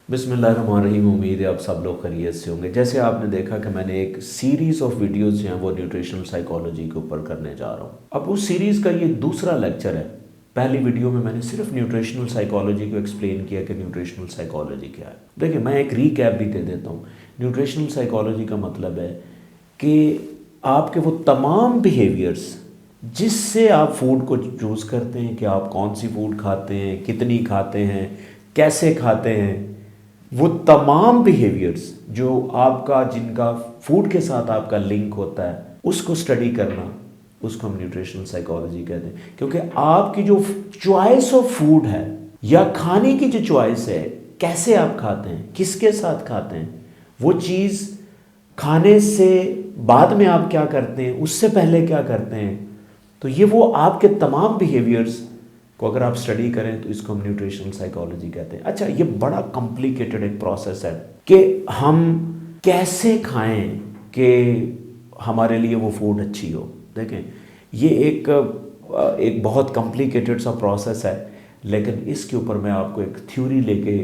बिस्मिल्लाहिर्रहमानिर्रहीम। उम्मीद है आप सब लोग खैरियत से होंगे। जैसे आपने देखा कि मैंने एक सीरीज़ ऑफ वीडियोस जो हैं वो न्यूट्रिशनल साइकोलॉजी के ऊपर करने जा रहा हूँ। अब उस सीरीज़ का ये दूसरा लेक्चर है। पहली वीडियो में मैंने सिर्फ न्यूट्रिशनल साइकोलॉजी को एक्सप्लेन किया कि न्यूट्रिशनल साइकोलॉजी क्या है। देखिए, मैं एक रीकैप भी दे देता हूँ। न्यूट्रिशनल साइकोलॉजी का मतलब है कि आपके वो तमाम बिहेवियर्स जिससे आप फूड को चूज़ करते हैं कि आप कौन सी फूड खाते हैं, कितनी खाते हैं, कैसे खाते हैं, वो तमाम बिहेवियर्स जो आपका जिनका फूड के साथ आपका लिंक होता है उसको स्टडी करना, उसको हम न्यूट्रिशनल साइकोलॉजी कहते हैं। क्योंकि आपकी जो चॉइस ऑफ फूड है या खाने की जो चॉइस है, कैसे आप खाते हैं, किसके साथ खाते हैं, वो चीज़ खाने से बाद में आप क्या करते हैं, उससे पहले क्या करते हैं, तो ये वो आपके तमाम बिहेवियर्स को अगर आप स्टडी करें तो इसको हम न्यूट्रिशनल साइकोलॉजी कहते हैं। अच्छा, ये बड़ा कॉम्प्लिकेटेड एक प्रोसेस है कि हम कैसे खाएं कि हमारे लिए वो फूड अच्छी हो। देखें, ये एक बहुत कॉम्प्लिकेटेड सा प्रोसेस है, लेकिन इसके ऊपर मैं आपको एक थ्योरी लेके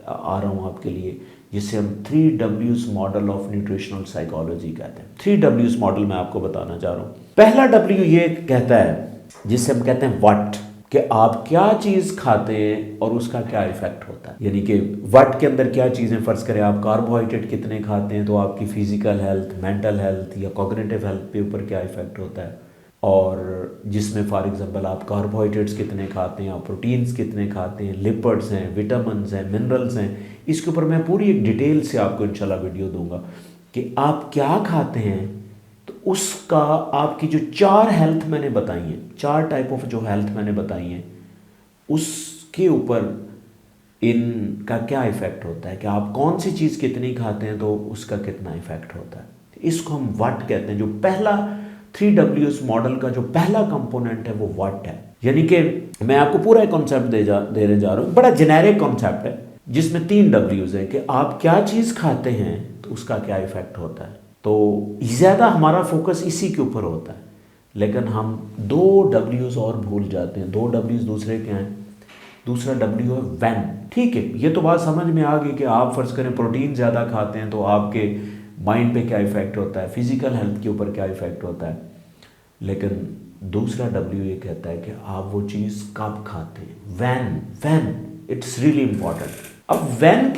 आ रहा हूँ आपके लिए, जिसे हम 3Ws model of nutritional psychology कहते हैं। 3Ws मॉडल मैं आपको बताना चाह रहा हूँ। पहला W ये कहता है, जिसे हम कहते हैं व्हाट, कि आप क्या चीज़ खाते हैं और उसका क्या इफेक्ट होता है। यानी कि व्हाट के अंदर क्या चीज़ें, फ़र्ज़ करें आप कार्बोहाइड्रेट कितने खाते हैं तो आपकी फिजिकल हेल्थ, मेंटल हेल्थ या कॉग्निटिव हेल्थ पे ऊपर क्या इफेक्ट होता है। और जिसमें फॉर एग्जांपल आप कार्बोहाइड्रेट्स कितने खाते हैं, आप प्रोटीन्स कितने खाते हैं, लिपिड्स हैं, विटामिन्स हैं, मिनरल्स हैं, इसके ऊपर मैं पूरी एक डिटेल से आपको इंशाल्लाह वीडियो दूंगा कि आप क्या खाते हैं। तो उसका आपकी जो 4 हेल्थ मैंने बताई हैं, 4 टाइप ऑफ जो हेल्थ मैंने बताई हैं, उसके ऊपर इनका क्या इफेक्ट होता है कि आप कौन सी चीज़ कितनी खाते हैं तो उसका कितना इफेक्ट होता है। इसको हम व्हाट कहते हैं। जो पहला 3Ws मॉडल का जो पहला कंपोनेंट है वो व्हाट है। यानी कि मैं आपको पूरा एक कॉन्सेप्ट देने जा रहा हूँ। बड़ा जेनेरिक कॉन्सेप्ट है जिसमें 3 Ws है कि आप क्या चीज़ खाते हैं तो उसका क्या इफेक्ट होता है। तो ज़्यादा हमारा फोकस इसी के ऊपर होता है, लेकिन हम 2 Ws और भूल जाते हैं। 2 Ws दूसरे क्या हैं? दूसरा W है व्हेन। ठीक है, ये तो बात समझ में आ गई कि आप फ़र्ज़ करें प्रोटीन ज़्यादा खाते हैं तो आपके माइंड पे क्या इफ़ेक्ट होता है, फिज़िकल हेल्थ के ऊपर क्या इफ़ेक्ट होता है। लेकिन दूसरा W ये कहता है कि आप वो चीज़ कब खाते हैं, व्हेन इट्स रियली इंपॉर्टेंट। अब व्हेन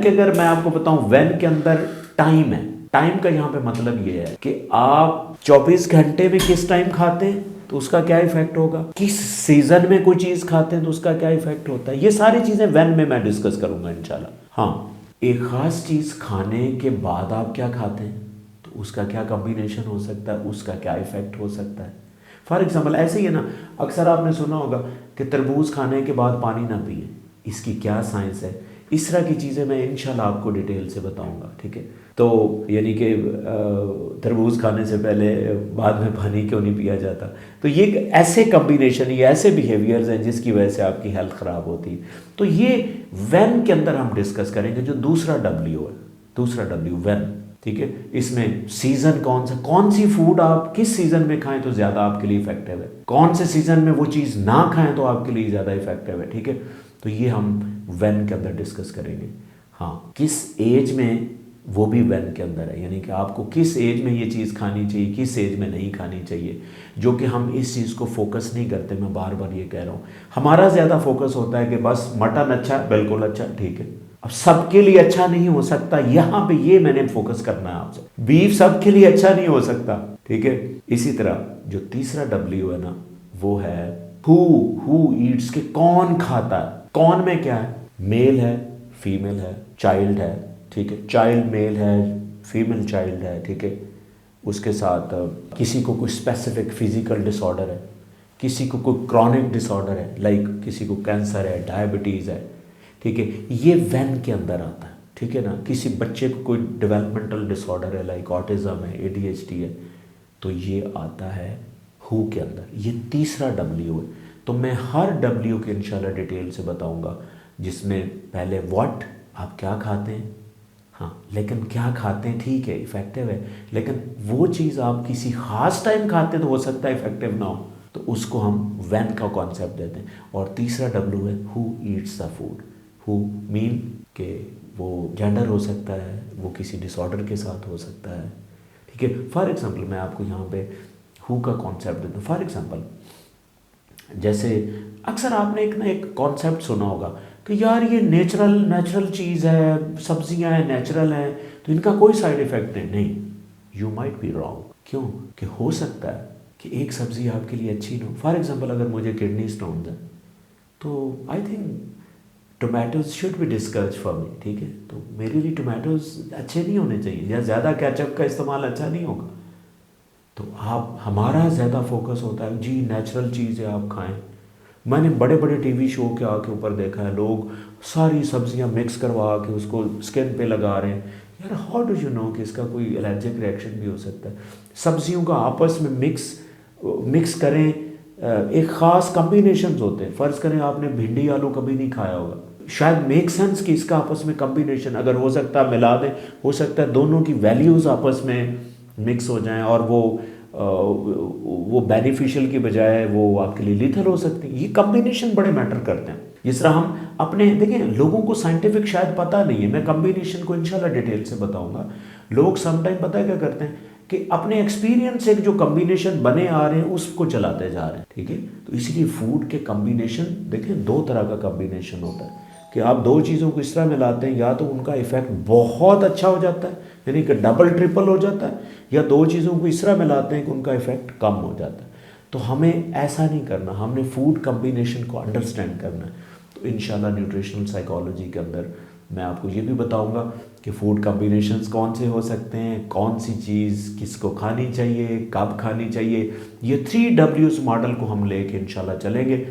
के अगर मैं आपको बताऊं, व्हेन के अंदर टाइम है। टाइम का यहाँ पे मतलब ये है कि आप 24 घंटे में किस टाइम खाते हैं तो उसका क्या इफेक्ट होगा, किस सीजन में कोई चीज़ खाते हैं तो उसका क्या इफेक्ट होता है। ये सारी चीज़ें व्हेन में मैं डिस्कस करूंगा इंशाल्लाह। हाँ, एक ख़ास चीज़ खाने के बाद आप क्या खाते हैं तो उसका क्या कॉम्बिनेशन हो सकता है, उसका क्या इफेक्ट हो सकता है। फॉर एग्जाम्पल ऐसे ही है ना, अक्सर आपने सुना होगा कि तरबूज खाने के बाद पानी ना पिए, इसकी क्या साइंस है। इस तरह की चीज़ें मैं इंशाल्लाह आपको डिटेल से बताऊंगा। ठीक है, तो यानी कि तरबूज खाने से पहले बाद में पानी क्यों नहीं पिया जाता। तो ये ऐसे कॉम्बिनेशन, ये ऐसे बिहेवियर्स हैं जिसकी वजह से आपकी हेल्थ ख़राब होती है। तो ये व्हेन के अंदर हम डिस्कस करेंगे। जो दूसरा W है, दूसरा W व्हेन। ठीक है, इसमें सीज़न कौन सी फूड आप किस सीज़न में खाएं तो ज़्यादा आपके लिए इफेक्टिव है, कौन से सीज़न में वो चीज़ ना खाएं तो आपके लिए ज़्यादा इफेक्टिव है। ठीक है, तो ये हम व्हेन के अंदर डिस्कस करेंगे। हाँ, किस एज में, वो भी व्हेन के अंदर है। यानी कि आपको किस एज में ये चीज़ खानी चाहिए, किस एज में नहीं खानी चाहिए, जो कि हम इस चीज़ को फोकस नहीं करते। मैं बार बार ये कह रहा हूँ, हमारा ज़्यादा फोकस होता है कि बस मटन अच्छा, बिल्कुल अच्छा, ठीक है। अब सबके लिए अच्छा नहीं हो सकता, यहाँ पे ये मैंने फोकस करना है आपसे। बीफ सबके लिए अच्छा नहीं हो सकता। ठीक है, इसी तरह जो तीसरा W है ना, वो है हु ईट्स, के कौन खाता है। कौन में क्या है, मेल है, फीमेल है, चाइल्ड है। ठीक है, चाइल्ड मेल है, फीमेल चाइल्ड है। ठीक है, उसके साथ किसी को कोई स्पेसिफिक फिजिकल डिसऑर्डर है, किसी को कोई क्रॉनिक डिसऑर्डर है, लाइक किसी को कैंसर है, डायबिटीज़ है। ठीक है, ये व्हेन के अंदर आता है। ठीक है ना, किसी बच्चे को कोई डेवलपमेंटल डिसऑर्डर है, लाइक ऑटिज्म है, ADHD है, तो ये आता है हु के अंदर। ये तीसरा W है। तो मैं हर W के इंशाल्लाह डिटेल से बताऊंगा, जिसमें पहले व्हाट, आप क्या खाते हैं। हाँ, लेकिन क्या खाते हैं ठीक है, इफेक्टिव है, लेकिन वो चीज़ आप किसी ख़ास टाइम खाते हैं तो हो सकता है इफेक्टिव ना हो, तो उसको हम व्हेन का कॉन्सेप्ट देते हैं। और तीसरा W है who eats the food. Who mean के वो जेंडर हो सकता है, वो किसी डिसऑर्डर के साथ हो सकता है, ठीक है। फॉर एग्जांपल मैं आपको यहाँ पे हु का कॉन्सेप्ट देता हूँ। फॉर एग्जांपल जैसे अक्सर आपने एक कॉन्सेप्ट सुना होगा कि यार ये नेचुरल चीज़ है, सब्जियां हैं नेचुरल हैं, तो इनका कोई साइड इफेक्ट नहीं। You might be wrong. क्यों? कि हो सकता है कि एक सब्जी आपके लिए अच्छी ना हो। फॉर एग्जांपल अगर मुझे किडनी स्टोन है तो I think tomatoes should be discourage for me, ठीक है। तो मेरे लिए टोमेटोज अच्छे नहीं होने चाहिए, या ज़्यादा केचप का इस्तेमाल अच्छा नहीं होगा। तो आप हमारा ज़्यादा फोकस होता है जी नेचुरल चीज़ें आप खाएं। मैंने बड़े बड़े टीवी शो के ऊपर देखा है, लोग सारी सब्जियां मिक्स करवा के उसको स्किन पे लगा रहे हैं। यार हाउ डू यू नो कि इसका कोई एलर्जिक रिएक्शन भी हो सकता है। सब्जियों का आपस में मिक्स करें, एक ख़ास कम्बिनेशंस होते हैं। फ़र्ज़ करें आपने भिंडी आलू कभी नहीं खाया होगा, शायद मेक सेंस कि इसका आपस में कम्बिनेशन अगर हो सकता है मिला दें, हो सकता है दोनों की वैल्यूज़ आपस में मिक्स हो जाएं और वो बेनिफिशियल की बजाय वो आपके लिए लीथल हो सकती है। ये कम्बिनेशन बड़े मैटर करते हैं। जिस तरह हम अपने देखें, लोगों को साइंटिफिक शायद पता नहीं है, मैं कम्बिनेशन को इंशाल्लाह डिटेल से बताऊंगा। लोग समटाइम पता है क्या करते हैं कि अपने एक्सपीरियंस से जो कम्बिनेशन बने आ रहे हैं उसको चलाते जा रहे हैं, ठीक है। तो इसीलिए फूड के कम्बिनेशन देखें, दो तरह का कम्बिनेशन होता है कि आप दो चीज़ों को इस तरह मिलाते हैं, या तो उनका इफेक्ट बहुत अच्छा हो जाता है यानी कि डबल ट्रिपल हो जाता है, या दो चीज़ों को इस तरह मिलाते हैं कि उनका इफेक्ट कम हो जाता है। तो हमें ऐसा नहीं करना, हमने फूड कम्बिनेशन को अंडरस्टैंड करना है। तो इंशाल्लाह न्यूट्रिशनल साइकोलॉजी के अंदर मैं आपको ये भी बताऊंगा कि फूड कम्बिनेशंस कौन से हो सकते हैं, कौन सी चीज़ किसको खानी चाहिए, कब खानी चाहिए। ये 3Ws मॉडल को हम लेके इंशाल्लाह चलेंगे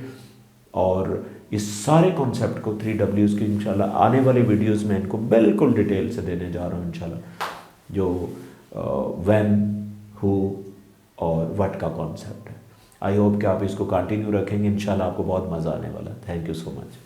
और इस सारे कॉन्सेप्ट को 3Ws की इंशाल्लाह आने वाले वीडियोस में इनको बिल्कुल डिटेल से देने जा रहा हूँ इंशाल्लाह, जो व्हेन, हु और व्हाट का कॉन्सेप्ट है। आई होप कि आप इसको कंटिन्यू रखेंगे, इंशाल्लाह आपको बहुत मज़ा आने वाला है। Thank you so much.